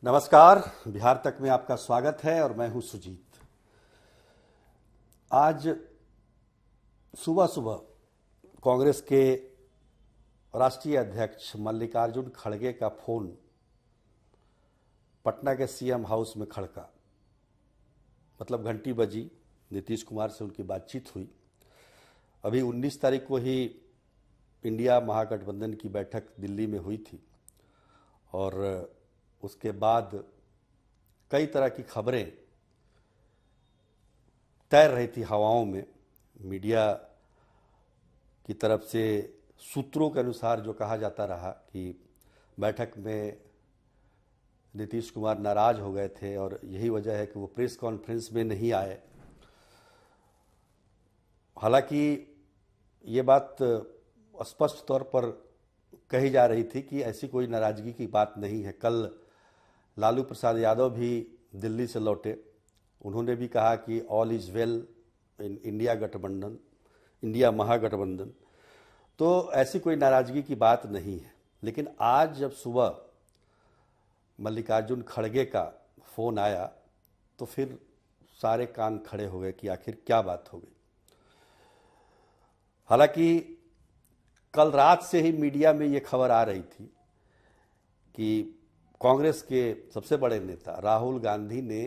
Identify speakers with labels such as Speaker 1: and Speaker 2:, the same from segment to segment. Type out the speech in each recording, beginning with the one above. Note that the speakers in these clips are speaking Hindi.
Speaker 1: नमस्कार। बिहार तक में आपका स्वागत है और मैं हूं सुजीत। आज सुबह सुबह कांग्रेस के राष्ट्रीय अध्यक्ष मल्लिकार्जुन खड़गे का फोन पटना के सीएम हाउस में खड़का। मतलब घंटी बजी, नीतीश कुमार से उनकी बातचीत हुई। अभी 19 तारीख को ही इंडिया महागठबंधन की बैठक दिल्ली में हुई थी और उसके बाद कई तरह की खबरें तैर रही थी हवाओं में। मीडिया की तरफ से सूत्रों के अनुसार जो कहा जाता रहा कि बैठक में नीतीश कुमार नाराज हो गए थे और यही वजह है कि वो प्रेस कॉन्फ्रेंस में नहीं आए। हालांकि ये बात स्पष्ट तौर पर कही जा रही थी कि ऐसी कोई नाराजगी की बात नहीं है। कल लालू प्रसाद यादव भी दिल्ली से लौटे। उन्होंने भी कहा कि all is well in India महागठबंधन। तो ऐसी कोई नाराजगी की बात नहीं है। लेकिन आज जब सुबह मल्लिकार्जुन खड़गे का फोन आया तो फिर सारे कान खड़े हो गए कि आखिर क्या बात हो गई। हालांकि कल रात से ही मीडिया में ये खबर आ रही थी कि कांग्रेस के सबसे बड़े नेता राहुल गांधी ने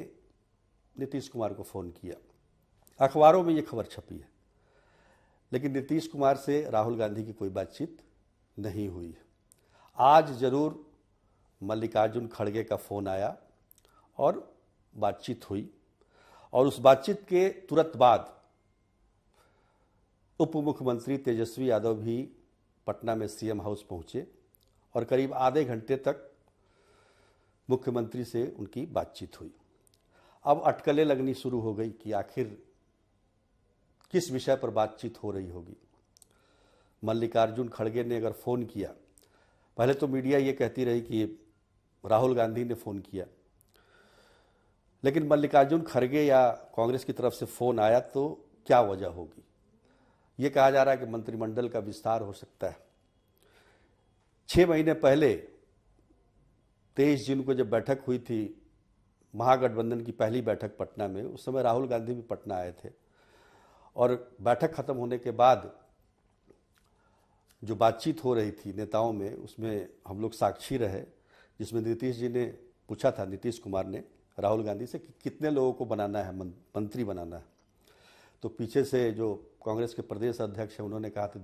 Speaker 1: नीतीश कुमार को फ़ोन किया। अखबारों में ये खबर छपी है, लेकिन नीतीश कुमार से राहुल गांधी की कोई बातचीत नहीं हुई है। आज ज़रूर मल्लिकार्जुन खड़गे का फ़ोन आया और बातचीत हुई और उस बातचीत के तुरंत बाद उप मुख्यमंत्री तेजस्वी यादव भी पटना में सीएम हाउस पहुंचे और करीब आधे घंटे तक मुख्यमंत्री से उनकी बातचीत हुई। अब अटकलें लगनी शुरू हो गई कि आखिर किस विषय पर बातचीत हो रही होगी। मल्लिकार्जुन खड़गे ने अगर फ़ोन किया, पहले तो मीडिया ये कहती रही कि राहुल गांधी ने फ़ोन किया, लेकिन मल्लिकार्जुन खड़गे या कांग्रेस की तरफ से फ़ोन आया तो क्या वजह होगी। ये कहा जा रहा है कि मंत्रिमंडल का विस्तार हो सकता है। 6 महीने पहले 23 जून को जब बैठक हुई थी महागठबंधन की पहली बैठक पटना में, उस समय राहुल गांधी भी पटना आए थे और बैठक खत्म होने के बाद जो बातचीत हो रही थी नेताओं में, उसमें हम लोग साक्षी रहे, जिसमें नीतीश जी ने पूछा था, नीतीश कुमार ने राहुल गांधी से कि कितने लोगों को बनाना है, मंत्री बनाना है। तो पीछे से जो कांग्रेस के प्रदेश अध्यक्ष हैं उन्होंने कहा था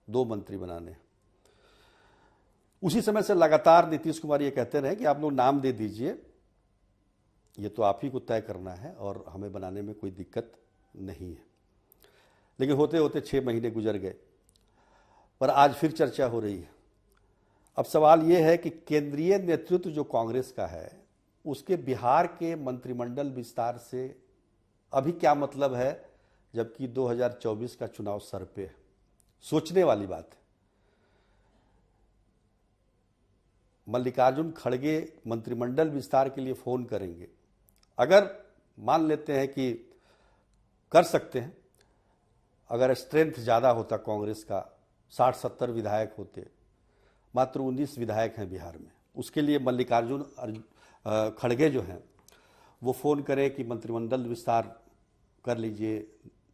Speaker 1: दो मंत्री बनाने हैं। उसी समय से लगातार नीतीश कुमार ये कहते रहे कि आप लोग नाम दे दीजिए, ये तो आप ही को तय करना है और हमें बनाने में कोई दिक्कत नहीं है। लेकिन होते होते 6 महीने गुजर गए पर आज फिर चर्चा हो रही है। अब सवाल ये है कि केंद्रीय नेतृत्व जो कांग्रेस का है उसके बिहार के मंत्रिमंडल विस्तार से अभी क्या मतलब है, जबकि 2024 का चुनाव सर पे है। सोचने वाली बात है। मल्लिकार्जुन खड़गे मंत्रिमंडल विस्तार के लिए फ़ोन करेंगे। अगर मान लेते हैं कि कर सकते हैं, अगर स्ट्रेंथ ज़्यादा होता कांग्रेस का, 60-70 विधायक होते, मात्र 19 विधायक हैं बिहार में, उसके लिए मल्लिकार्जुन खड़गे जो हैं वो फ़ोन करें कि मंत्रिमंडल विस्तार कर लीजिए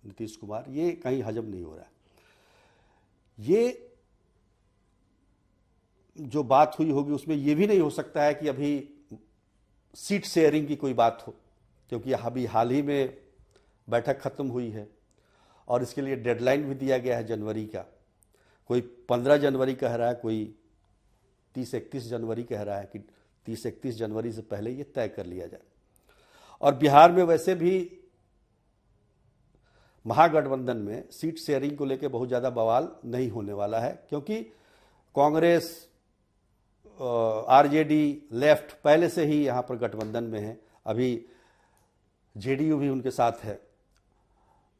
Speaker 1: नीतीश कुमार, ये कहीं हजम नहीं हो रहा है। ये जो बात हुई होगी उसमें यह भी नहीं हो सकता है कि अभी सीट शेयरिंग की कोई बात हो, क्योंकि अभी हाल ही में बैठक खत्म हुई है और इसके लिए डेडलाइन भी दिया गया है जनवरी का। कोई 15 जनवरी कह रहा है, कोई 30-31 जनवरी कह रहा है कि 30-31 जनवरी से पहले ये तय कर लिया जाए। और बिहार में वैसे भी महागठबंधन में सीट शेयरिंग को लेकर बहुत ज़्यादा बवाल नहीं होने वाला है, क्योंकि कांग्रेस, आरजेडी, लेफ्ट पहले से ही यहाँ पर गठबंधन में है। अभी जेडीयू भी उनके साथ है।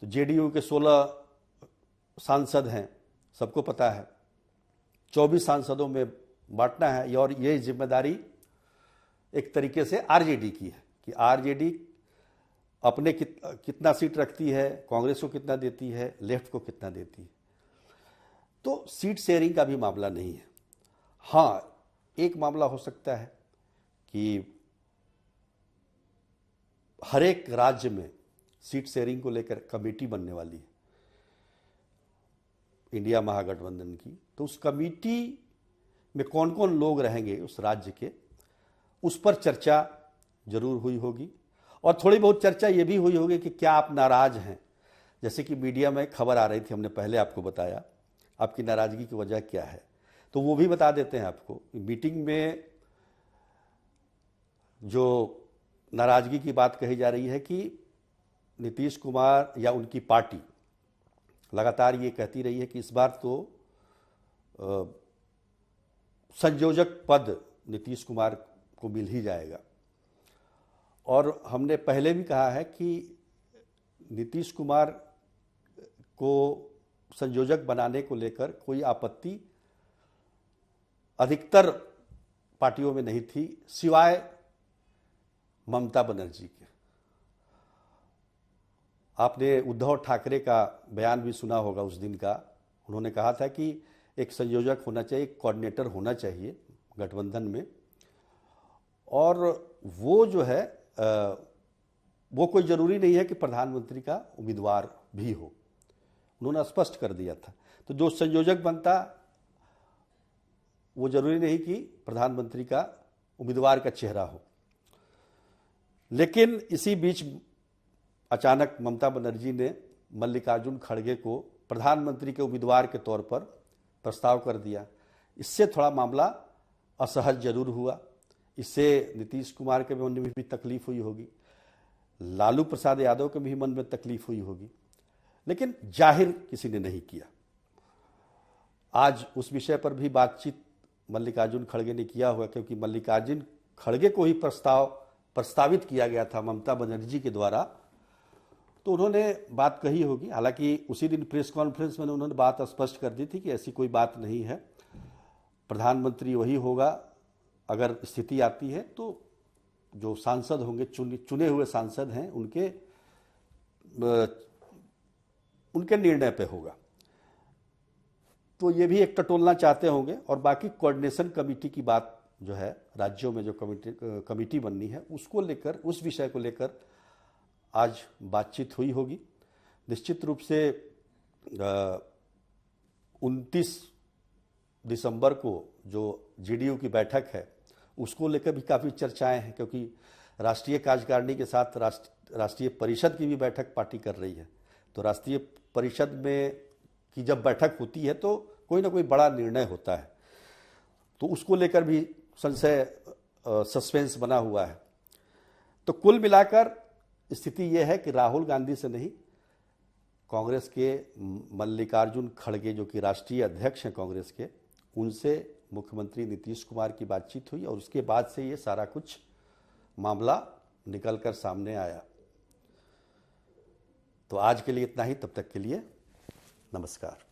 Speaker 1: तो जेडीयू के 16 सांसद हैं, सबको पता है। 24 सांसदों में बांटना है और ये जिम्मेदारी एक तरीके से आरजेडी की है कि आरजेडी अपने कितना सीट रखती है, कांग्रेस को कितना देती है, लेफ्ट को कितना देती है। तो सीट शेयरिंग का भी मामला नहीं है। हाँ, एक मामला हो सकता है कि हर एक राज्य में सीट शेयरिंग को लेकर कमेटी बनने वाली है इंडिया महागठबंधन की। तो उस कमेटी में कौन कौन लोग रहेंगे उस राज्य के, उस पर चर्चा जरूर हुई होगी। और थोड़ी बहुत चर्चा ये भी हुई होगी कि क्या आप नाराज हैं, जैसे कि मीडिया में खबर आ रही थी, हमने पहले आपको बताया, आपकी नाराजगी की वजह क्या है, तो वो भी बता देते हैं आपको। मीटिंग में जो नाराजगी की बात कही जा रही है कि नीतीश कुमार या उनकी पार्टी लगातार ये कहती रही है कि इस बार तो संयोजक पद नीतीश कुमार को मिल ही जाएगा। और हमने पहले भी कहा है कि नीतीश कुमार को संयोजक बनाने को लेकर कोई आपत्ति अधिकतर पार्टियों में नहीं थी, सिवाय ममता बनर्जी के। आपने उद्धव ठाकरे का बयान भी सुना होगा उस दिन का। उन्होंने कहा था कि एक संयोजक होना चाहिए, एक कोऑर्डिनेटर होना चाहिए गठबंधन में, और वो जो है वो कोई ज़रूरी नहीं है कि प्रधानमंत्री का उम्मीदवार भी हो, उन्होंने स्पष्ट कर दिया था। तो जो संयोजक बनता वो ज़रूरी नहीं कि प्रधानमंत्री का उम्मीदवार का चेहरा हो। लेकिन इसी बीच अचानक ममता बनर्जी ने मल्लिकार्जुन खड़गे को प्रधानमंत्री के उम्मीदवार के तौर पर प्रस्ताव कर दिया। इससे थोड़ा मामला असहज जरूर हुआ, इससे नीतीश कुमार के मन में भी तकलीफ हुई होगी, लालू प्रसाद यादव के भी मन में तकलीफ हुई होगी, लेकिन जाहिर किसी ने नहीं किया। आज उस विषय पर भी बातचीत मल्लिकार्जुन खड़गे ने किया हुआ, क्योंकि मल्लिकार्जुन खड़गे को ही प्रस्तावित किया गया था ममता बनर्जी के द्वारा, तो उन्होंने बात कही होगी। हालांकि उसी दिन प्रेस कॉन्फ्रेंस में उन्होंने बात स्पष्ट कर दी थी कि ऐसी कोई बात नहीं है, प्रधानमंत्री वही होगा। अगर स्थिति आती है तो जो सांसद होंगे, चुने हुए सांसद हैं, उनके निर्णय पे होगा। तो ये भी एक टटोलना चाहते होंगे। और बाकी कोऑर्डिनेशन कमेटी की बात जो है, राज्यों में जो कमेटी बननी है, उसको लेकर, उस विषय को लेकर आज बातचीत हुई होगी। निश्चित रूप से 29 दिसंबर को जो जेडीयू की बैठक है उसको लेकर भी काफ़ी चर्चाएं हैं, क्योंकि राष्ट्रीय कार्यकारिणी के साथ राष्ट्रीय परिषद की भी बैठक पार्टी कर रही है। तो राष्ट्रीय परिषद में की जब बैठक होती है तो कोई ना कोई बड़ा निर्णय होता है, तो उसको लेकर भी संशय, सस्पेंस बना हुआ है। तो कुल मिलाकर स्थिति यह है कि राहुल गांधी से नहीं, कांग्रेस के मल्लिकार्जुन खड़गे जो कि राष्ट्रीय अध्यक्ष हैं कांग्रेस के, उनसे मुख्यमंत्री नीतीश कुमार की बातचीत हुई और उसके बाद से ये सारा कुछ मामला निकलकर सामने आया। तो आज के लिए इतना ही, तब तक के लिए नमस्कार।